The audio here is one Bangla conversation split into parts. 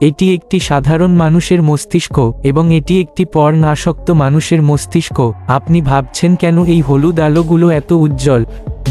এটি একটি সাধারণ মানুষের মস্তিষ্ক এবং এটি একটি পর্ন আসক্ত মানুষের মস্তিষ্ক। আপনি ভাবছেন কেন এই হলুদ আলোগুলো এত উজ্জ্বল?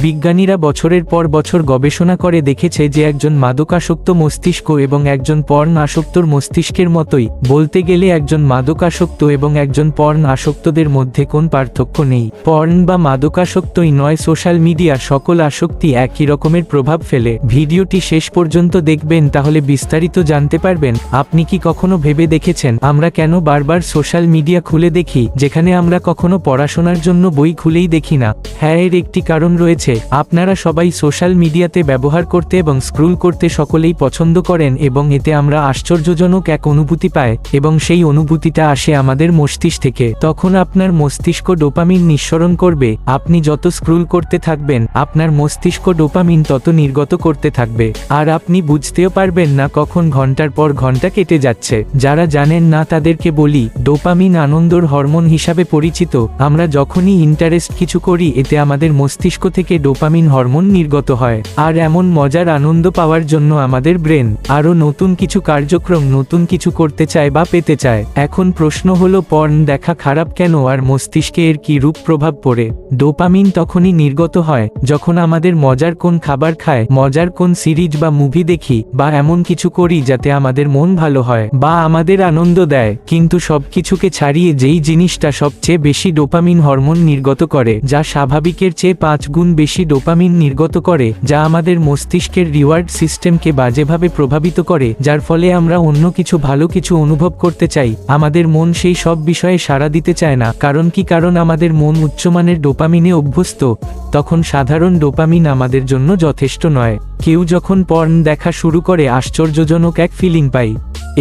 বিজ্ঞানীরা বছরের পর বছর গবেষণা করে দেখেছে যে একজন মাদকাসক্ত মস্তিষ্ক এবং একজন পর্ন আসক্তর মস্তিষ্কের মতোই। বলতে গেলে একজন মাদকাসক্ত এবং একজন পর্ন আসক্তদের মধ্যে কোন পার্থক্য নেই। পর্ন বা মাদকাসক্তই নয়, সোশ্যাল মিডিয়া সকল আসক্তি একই রকমের প্রভাব ফেলে। ভিডিওটি শেষ পর্যন্ত দেখবেন, তাহলে বিস্তারিত জানতে পারবেন। আপনি কি কখনো ভেবে দেখেছেন আমরা কেন বারবার সোশ্যাল মিডিয়া খুলে দেখি, যেখানে আমরা কখনো পড়াশোনার জন্য বই খুলেই দেখি না? হ্যাঁ, এর একটি কারণ রয়েছে। আপনারা সবাই সোশ্যাল মিডিয়াতে ব্যবহার করতে এবং স্ক্রল করতে সকলেই পছন্দ করেন এবং এতে আমরা আশ্চর্যজনক এক অনুভূতি পাই এবং সেই অনুভূতিটা আসে আমাদের মস্তিষ্ক থেকে। তখন আপনার মস্তিষ্ক ডোপামিন নিঃসরণ করবে। আপনি যত স্ক্রল করতে থাকবেন আপনার মস্তিষ্ক ডোপামিন তত নির্গত করতে থাকবে, আর আপনি বুঝতেও পারবেন না কখন ঘন্টার পর ঘন্টা কেটে যাচ্ছে। যারা জানেন না তাদেরকে বলি, ডোপামিন আনন্দর হরমোন হিসাবে পরিচিত। আমরা যখনই ইন্টারেস্ট কিছু করি এতে আমাদের মস্তিষ্ক থেকে ডোপামিন হরমোন নির্গত হয়, আর এমন মজার আনন্দ পাওয়ার জন্য আমাদের ব্রেন আরও নতুন কিছু কার্যক্রম, নতুন কিছু করতে চায় বা পেতে চায়। এখন প্রশ্ন হলো, পর্ন দেখা খারাপ কেন আর মস্তিষ্কে এর কি রূপ প্রভাব পড়ে? ডোপামিন তখনই নির্গত হয় যখন আমাদের মজার কোন খাবার খায়, মজার কোন সিরিজ বা মুভি দেখি, বা এমন কিছু করি যাতে আমাদের মন ভালো হয় বা আমাদের আনন্দ দেয়। কিন্তু সবকিছুকে ছাড়িয়ে যেই জিনিসটা সবচেয়ে বেশি ডোপামিন হরমোন নির্গত করে, যা স্বাভাবিকের চেয়ে 5 গুণ বেশি ডোপামিন নির্গত করে, যা আমাদের মস্তিষ্কের রিওয়ার্ড সিস্টেমকে বাজেভাবে প্রভাবিত করে, যার ফলে আমরা অন্য কিছু ভালো কিছু অনুভব করতে চাই। আমাদের মন সেই সব বিষয়ে সাড়া দিতে চায় না। কারণ আমাদের মন উচ্চমানের ডোপামিনে অভ্যস্ত। তখন সাধারণ ডোপামিন আমাদের জন্য যথেষ্ট নয়। কেউ যখন পর্ন দেখা শুরু করে আশ্চর্যজনক এক ফিলিং পাই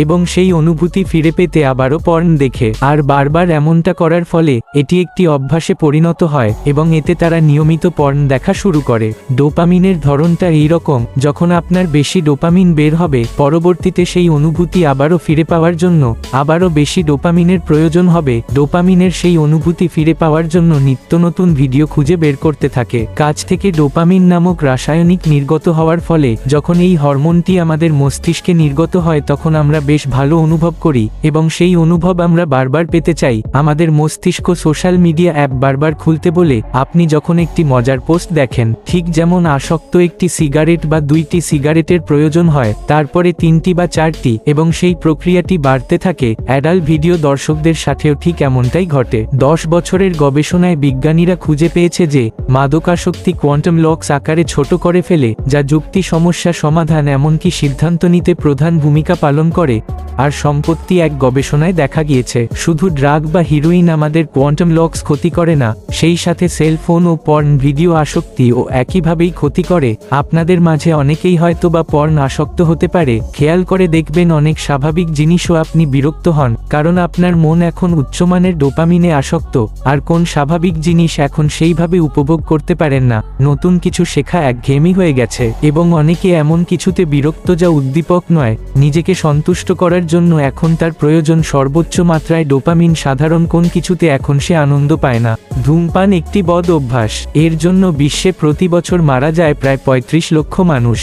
এবং সেই অনুভূতি ফিরে পেতে আবারও পর্ন দেখে, আর বারবার এমনটা করার ফলে এটি একটি অভ্যাসে পরিণত হয় এবং এতে তারা নিয়মিত পর্ন দেখা শুরু করে। ডোপামিনের ধরনটা এইরকম, যখন আপনার বেশি ডোপামিন বের হবে, পরবর্তীতে সেই অনুভূতি আবারও ফিরে পাওয়ার জন্য আবারও বেশি ডোপামিনের প্রয়োজন হবে। ডোপামিনের সেই অনুভূতি ফিরে পাওয়ার জন্য নিত্য নতুন ভিডিও খুঁজে বের করতে থাকে। কাজ থেকে ডোপামিন নামক রাসায়নিক নির্গত হওয়ার ফলে যখন এই হরমোনটি আমাদের মস্তিষ্কে নির্গত হয়, তখন আমরা বেশ ভালো অনুভব করি এবং সেই অনুভব আমরা বারবার পেতে চাই। আমাদের মস্তিষ্ক সোশ্যাল মিডিয়া অ্যাপ বারবার খুলতে বলে। আপনি যখন একটি মজার পোস্ট দেখেন, ঠিক যেমন আসক্ত একটি সিগারেট বা 2টি সিগারেটের প্রয়োজন হয়, তারপরে 3টি বা 4টি, এবং সেই প্রক্রিয়াটি বাড়তে থাকে। অ্যাডাল্ট ভিডিও দর্শকদের সাথেও ঠিক এমনটাই ঘটে। 10 বছরের গবেষণায় বিজ্ঞানীরা খুঁজে পেয়েছে যে মাদকাসক্তি কোয়ান্টাম লক্স আকারে ছোট করে ফেলে, যা যুক্তি, সমস্যা সমাধান, এমনকি সিদ্ধান্ত নিতে প্রধান ভূমিকা পালন করে। আর সম্পত্তি এক গবেষণায় দেখা গিয়েছে, শুধু ড্রাগ বা হিরোইন আমাদের কোয়ান্টাম লক্স ক্ষতি করে না, সেই সাথে সেলফোন ও পর্ন ভিডিও আসক্তিও একইভাবেই ক্ষতি করে। আপনাদের মাঝে অনেকেই হয়তো বা পর্ন আসক্ত হতে পারে। খেয়াল করে দেখবেন অনেক স্বাভাবিক জিনিসও আপনি বিরক্ত হন, কারণ আপনার মন এখন উচ্চমানের ডোপামিনে আসক্ত। আর কোন স্বাভাবিক জিনিস এখন সেইভাবে উপভোগ করতে পারেন না। নতুন কিছু শেখা একঘেয়েমি হয়ে গেছে, এবং অনেকে এমন কিছুতে বিরক্ত যা উদ্দীপক নয়। নিজেকে সন্তুষ্ট করার জন্য এখন তার প্রয়োজন সর্বোচ্চ মাত্রায় ডোপামিন। সাধারণ কোন কিছুতে এখন সে আনন্দ পায় না। ধূমপান একটি বদ অভ্যাস। এর জন্য বিশ্বে প্রতি বছর মারা যায় প্রায় 35 লক্ষ মানুষ।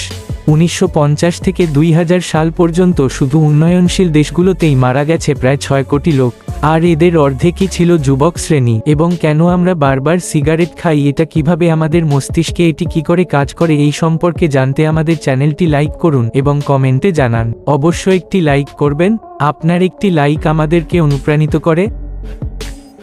1950 থেকে 2000 সাল পর্যন্ত শুধু উন্নয়নশীল দেশগুলোতেই মারা গেছে প্রায় 6 কোটি লোক, আর এদের অর্ধেকই ছিল যুবক শ্রেণী। এবং কেন আমরা বারবার সিগারেট খাই, এটা কিভাবে আমাদের মস্তিষ্কে এটি কি করে কাজ করে, এই সম্পর্কে জানতে আমাদের চ্যানেলটি লাইক করুন এবং কমেন্টে জানান। অবশ্যই একটি লাইক করবেন। আপনার একটি লাইক আমাদেরকে অনুপ্রাণিত করে।